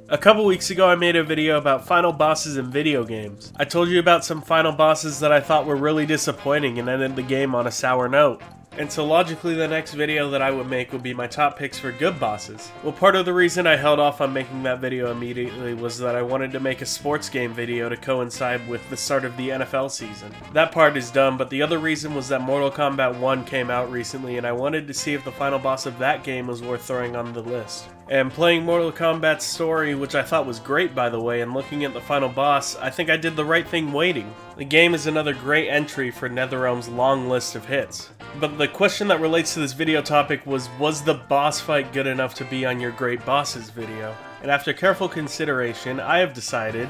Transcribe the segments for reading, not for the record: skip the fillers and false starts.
A couple weeks ago I made a video about final bosses in video games. I told you about some final bosses that I thought were really disappointing and ended the game on a sour note. And so logically the next video that I would make would be my top picks for good bosses. Well, part of the reason I held off on making that video immediately was that I wanted to make a sports game video to coincide with the start of the NFL season. That part is done, but the other reason was that Mortal Kombat 1 came out recently and I wanted to see if the final boss of that game was worth throwing on the list. And playing Mortal Kombat's story, which I thought was great by the way, and looking at the final boss, I think I did the right thing waiting. The game is another great entry for NetherRealm's long list of hits. But the question that relates to this video topic was the boss fight good enough to be on your Great Bosses video? And after careful consideration, I have decided...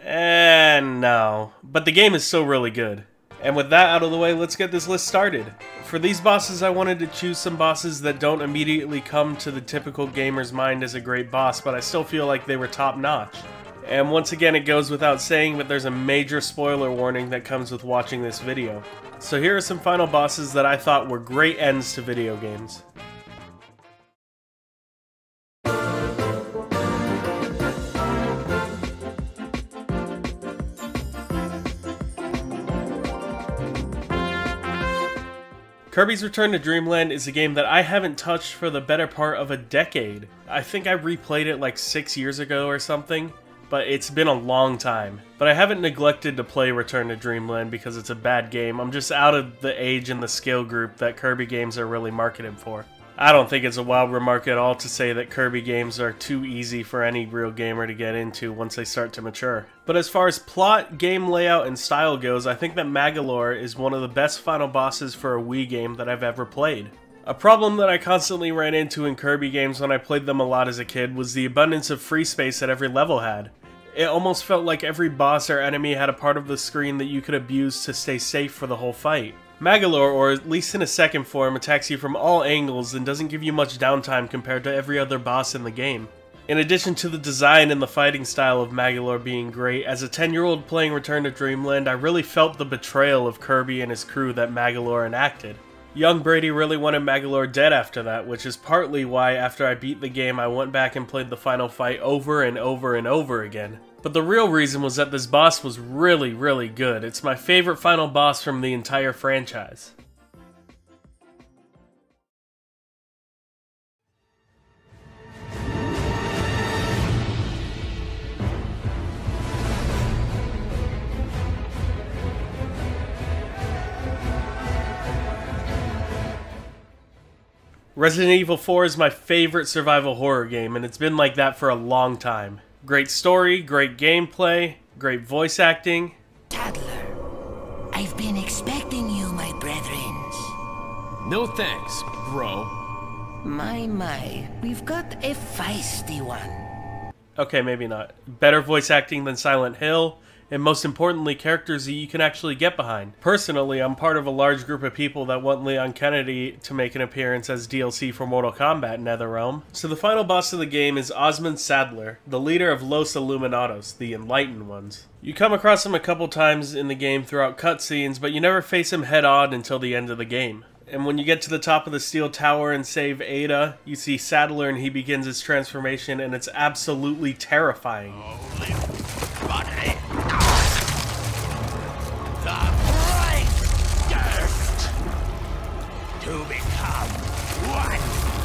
no. But the game is still really good. And with that out of the way, let's get this list started. For these bosses, I wanted to choose some bosses that don't immediately come to the typical gamer's mind as a great boss, but I still feel like they were top notch. And once again, it goes without saying, but there's a major spoiler warning that comes with watching this video. So here are some final bosses that I thought were great ends to video games. Kirby's Return to Dreamland is a game that I haven't touched for the better part of a decade. I think I replayed it like 6 years ago or something, but it's been a long time. But I haven't neglected to play Return to Dreamland because it's a bad game. I'm just out of the age and the skill group that Kirby games are really marketed for. I don't think it's a wild remark at all to say that Kirby games are too easy for any real gamer to get into once they start to mature. But as far as plot, game layout, and style goes, I think that Magolor is one of the best final bosses for a Wii game that I've ever played. A problem that I constantly ran into in Kirby games when I played them a lot as a kid was the abundance of free space that every level had. It almost felt like every boss or enemy had a part of the screen that you could abuse to stay safe for the whole fight. Magolor, or at least in a second form, attacks you from all angles and doesn't give you much downtime compared to every other boss in the game. In addition to the design and the fighting style of Magolor being great, as a 10-year-old playing Return to Dreamland, I really felt the betrayal of Kirby and his crew that Magolor enacted. Young Brady really wanted Magolor dead after that, which is partly why after I beat the game I went back and played the final fight over and over and over again. But the real reason was that this boss was really, really good. It's my favorite final boss from the entire franchise. Resident Evil 4 is my favorite survival horror game, and it's been like that for a long time. Great story, great gameplay, great voice acting. Toddler, I've been expecting you, my brethrens. No thanks, bro. My, we've got a feisty one. Okay, maybe not. Better voice acting than Silent Hill, and most importantly, characters that you can actually get behind. Personally, I'm part of a large group of people that want Leon Kennedy to make an appearance as DLC for Mortal Kombat NetherRealm. So the final boss of the game is Osmond Saddler, the leader of Los Illuminados, the Enlightened Ones. You come across him a couple times in the game throughout cutscenes, but you never face him head-on until the end of the game. And when you get to the top of the steel tower and save Ada, you see Saddler and he begins his transformation, and it's absolutely terrifying. To become one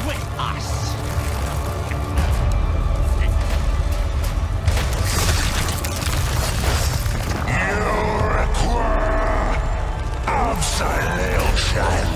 with us. You require absolution.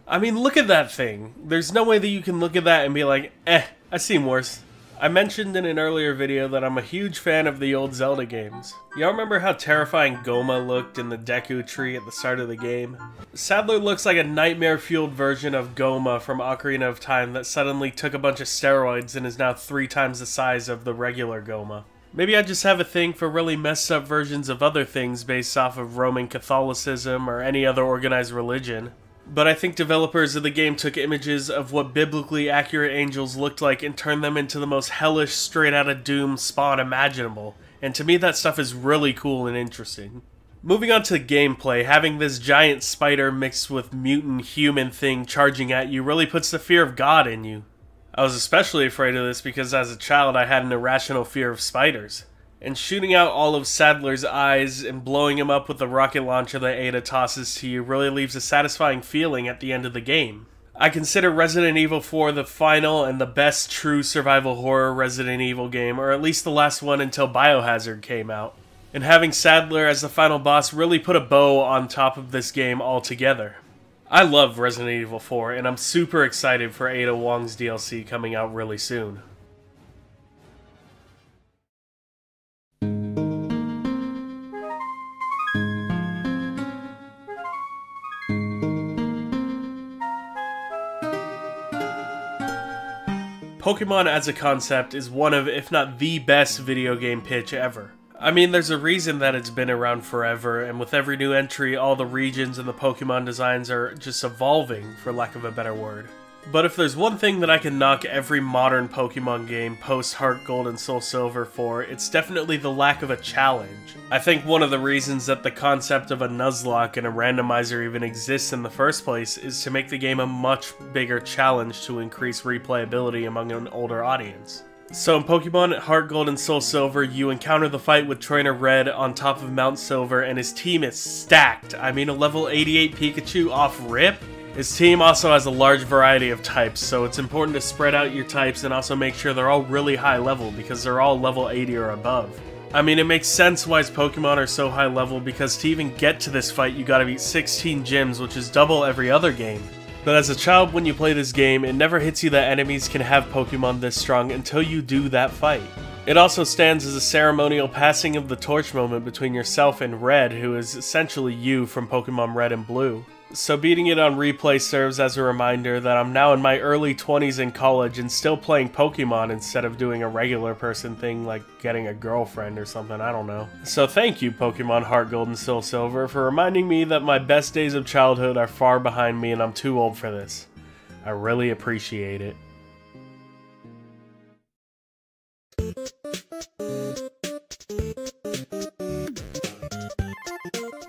I mean, look at that thing. There's no way that you can look at that and be like, I've seen worse. I mentioned in an earlier video that I'm a huge fan of the old Zelda games. Y'all remember how terrifying Goma looked in the Deku tree at the start of the game? Saddler looks like a nightmare-fueled version of Goma from Ocarina of Time that suddenly took a bunch of steroids and is now 3 times the size of the regular Goma. Maybe I just have a thing for really messed up versions of other things based off of Roman Catholicism or any other organized religion. But I think developers of the game took images of what biblically accurate angels looked like and turned them into the most hellish, straight-outta Doom spawn imaginable. and to me that stuff is really cool and interesting. Moving on to gameplay, having this giant spider mixed with mutant human thing charging at you really puts the fear of God in you. I was especially afraid of this because as a child I had an irrational fear of spiders. And shooting out all of Sadler's eyes and blowing him up with the rocket launcher that Ada tosses to you really leaves a satisfying feeling at the end of the game. I consider Resident Evil 4 the final and the best true survival horror Resident Evil game, or at least the last one until Biohazard came out. And having Sadler as the final boss really put a bow on top of this game altogether. I love Resident Evil 4, and I'm super excited for Ada Wong's DLC coming out really soon. Pokemon as a concept is one of, if not the best video game pitch ever. I mean, there's a reason that it's been around forever, and with every new entry, all the regions and the Pokemon designs are just evolving, for lack of a better word. But if there's one thing that I can knock every modern Pokemon game post Heartgold and Soulsilver for, it's definitely the lack of a challenge. I think one of the reasons that the concept of a Nuzlocke and a randomizer even exists in the first place is to make the game a much bigger challenge to increase replayability among an older audience. So in Pokemon Heartgold and Soulsilver, you encounter the fight with Trainer Red on top of Mount Silver, and his team is stacked. I mean, a level 88 Pikachu off rip? His team also has a large variety of types, so it's important to spread out your types and also make sure they're all really high level because they're all level 80 or above. I mean, it makes sense why his Pokemon are so high level because to even get to this fight you gotta beat 16 gyms, which is double every other game. But as a child when you play this game, it never hits you that enemies can have Pokemon this strong until you do that fight. It also stands as a ceremonial passing of the torch moment between yourself and Red, who is essentially you from Pokemon Red and Blue. So beating it on replay serves as a reminder that I'm now in my early 20s in college and still playing Pokemon instead of doing a regular person thing like getting a girlfriend or something, I don't know. So thank you Pokemon Heartgold and Soulsilver for reminding me that my best days of childhood are far behind me and I'm too old for this. I really appreciate it.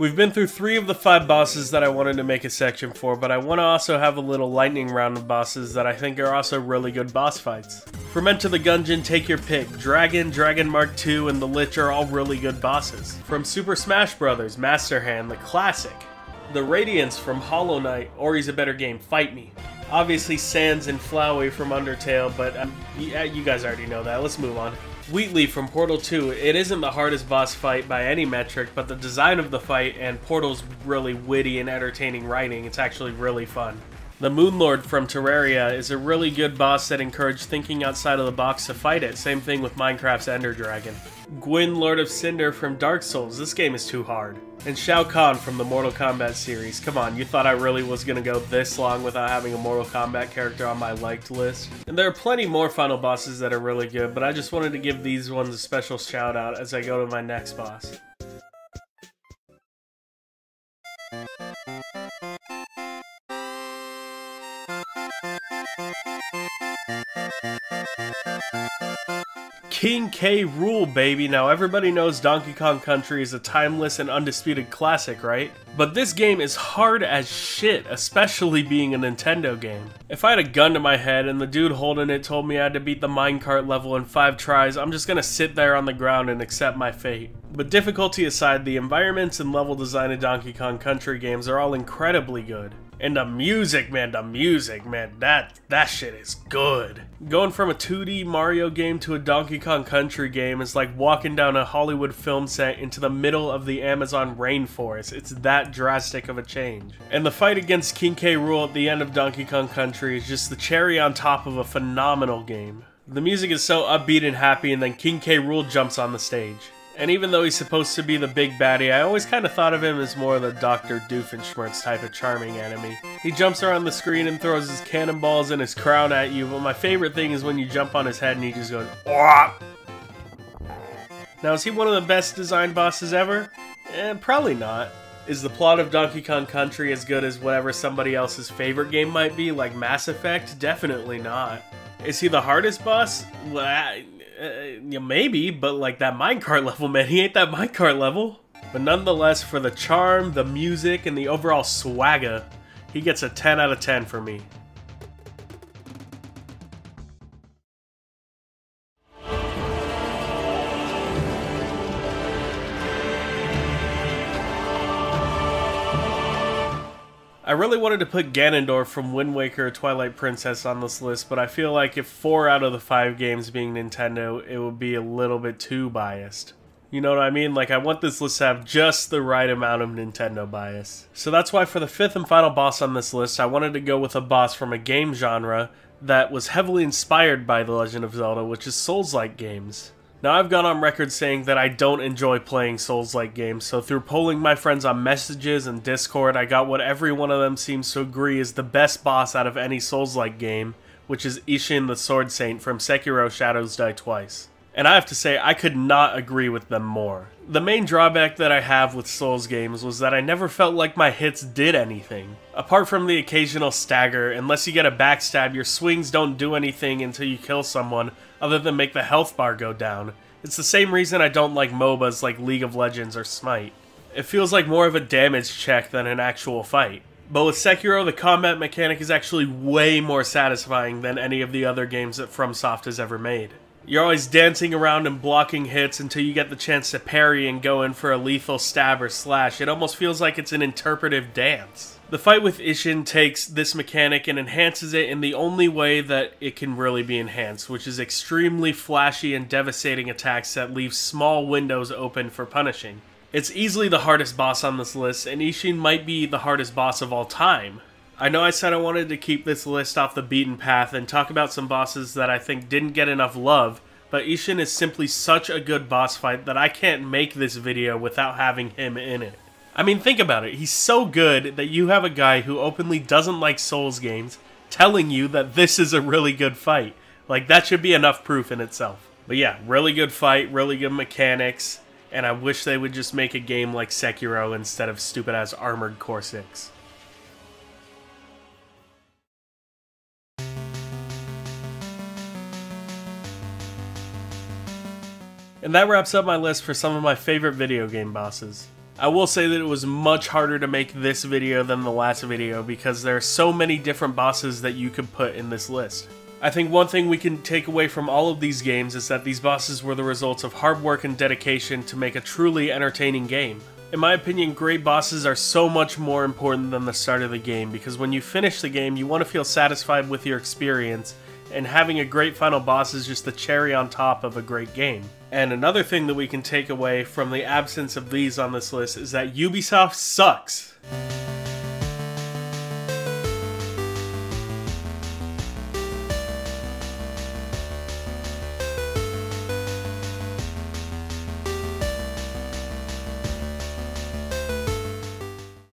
We've been through 3 of the 5 bosses that I wanted to make a section for, but I want to also have a little lightning round of bosses that I think are also really good boss fights. From Enter the Gungeon, take your pick. Dragon, Dragon Mark II, and the Lich are all really good bosses. From Super Smash Bros., Master Hand, the classic. The Radiance from Hollow Knight, Ori's a Better Game, Fight Me. Obviously Sans and Flowey from Undertale, but yeah, you guys already know that, let's move on. Wheatley from Portal 2, it isn't the hardest boss fight by any metric, but the design of the fight and Portal's really witty and entertaining writing, it's actually really fun. The Moonlord from Terraria is a really good boss that encouraged thinking outside of the box to fight it, same thing with Minecraft's Ender Dragon. Gwyn, Lord of Cinder from Dark Souls, this game is too hard. And Shao Kahn from the Mortal Kombat series, come on, you thought I really was gonna go this long without having a Mortal Kombat character on my liked list? And there are plenty more final bosses that are really good, but I just wanted to give these ones a special shout out as I go to my next boss. King K. Rool, baby. Now everybody knows Donkey Kong Country is a timeless and undisputed classic, right? But this game is hard as shit, especially being a Nintendo game. If I had a gun to my head and the dude holding it told me I had to beat the minecart level in 5 tries, I'm just gonna sit there on the ground and accept my fate. But difficulty aside, the environments and level design of Donkey Kong Country games are all incredibly good. And the music, man, that shit is good. Going from a 2D Mario game to a Donkey Kong Country game is like walking down a Hollywood film set into the middle of the Amazon rainforest. It's that drastic of a change. And the fight against King K. Rool at the end of Donkey Kong Country is just the cherry on top of a phenomenal game. The music is so upbeat and happy, and then King K. Rool jumps on the stage. And even though he's supposed to be the big baddie, I always kind of thought of him as more of the Dr. Doofenshmirtz type of charming enemy. He jumps around the screen and throws his cannonballs and his crown at you, but my favorite thing is when you jump on his head and he just goes, "Wah!" Now, is he one of the best designed bosses ever? Probably not. Is the plot of Donkey Kong Country as good as whatever somebody else's favorite game might be, like Mass Effect? Definitely not. Is he the hardest boss? Yeah, maybe, but like that minecart level, man, he ain't that minecart level. But nonetheless, for the charm, the music, and the overall swagger, he gets a 10 out of 10 for me. I really wanted to put Ganondorf from Wind Waker Twilight Princess on this list, but I feel like if 4 out of the 5 games being Nintendo, it would be a little bit too biased. You know what I mean? Like, I want this list to have just the right amount of Nintendo bias. So that's why for the 5th and final boss on this list, I wanted to go with a boss from a game genre that was heavily inspired by The Legend of Zelda, which is Souls-like games. Now, I've gone on record saying that I don't enjoy playing Souls-like games, so through polling my friends on Messages and Discord, I got what every one of them seems to agree is the best boss out of any Souls-like game, which is Ishin the Sword Saint from Sekiro Shadows Die Twice. And I have to say, I could not agree with them more. The main drawback that I have with Souls games was that I never felt like my hits did anything. Apart from the occasional stagger, unless you get a backstab, your swings don't do anything until you kill someone, other than make the health bar go down. It's the same reason I don't like MOBAs like League of Legends or Smite. It feels like more of a damage check than an actual fight. But with Sekiro, the combat mechanic is actually way more satisfying than any of the other games that FromSoft has ever made. You're always dancing around and blocking hits until you get the chance to parry and go in for a lethal stab or slash. It almost feels like it's an interpretive dance. The fight with Ishin takes this mechanic and enhances it in the only way that it can really be enhanced, which is extremely flashy and devastating attacks that leave small windows open for punishing. It's easily the hardest boss on this list, and Ishin might be the hardest boss of all time. I know I said I wanted to keep this list off the beaten path and talk about some bosses that I think didn't get enough love, but Ishin is simply such a good boss fight that I can't make this video without having him in it. I mean, think about it. He's so good that you have a guy who openly doesn't like Souls games telling you that this is a really good fight. Like, that should be enough proof in itself. But yeah, really good fight, really good mechanics, and I wish they would just make a game like Sekiro instead of stupid-ass Armored Core 6. And that wraps up my list for some of my favorite video game bosses. I will say that it was much harder to make this video than the last video because there are so many different bosses that you could put in this list. I think one thing we can take away from all of these games is that these bosses were the results of hard work and dedication to make a truly entertaining game. In my opinion, great bosses are so much more important than the start of the game because when you finish the game, you want to feel satisfied with your experience, and having a great final boss is just the cherry on top of a great game. And another thing that we can take away from the absence of these on this list is that Ubisoft sucks.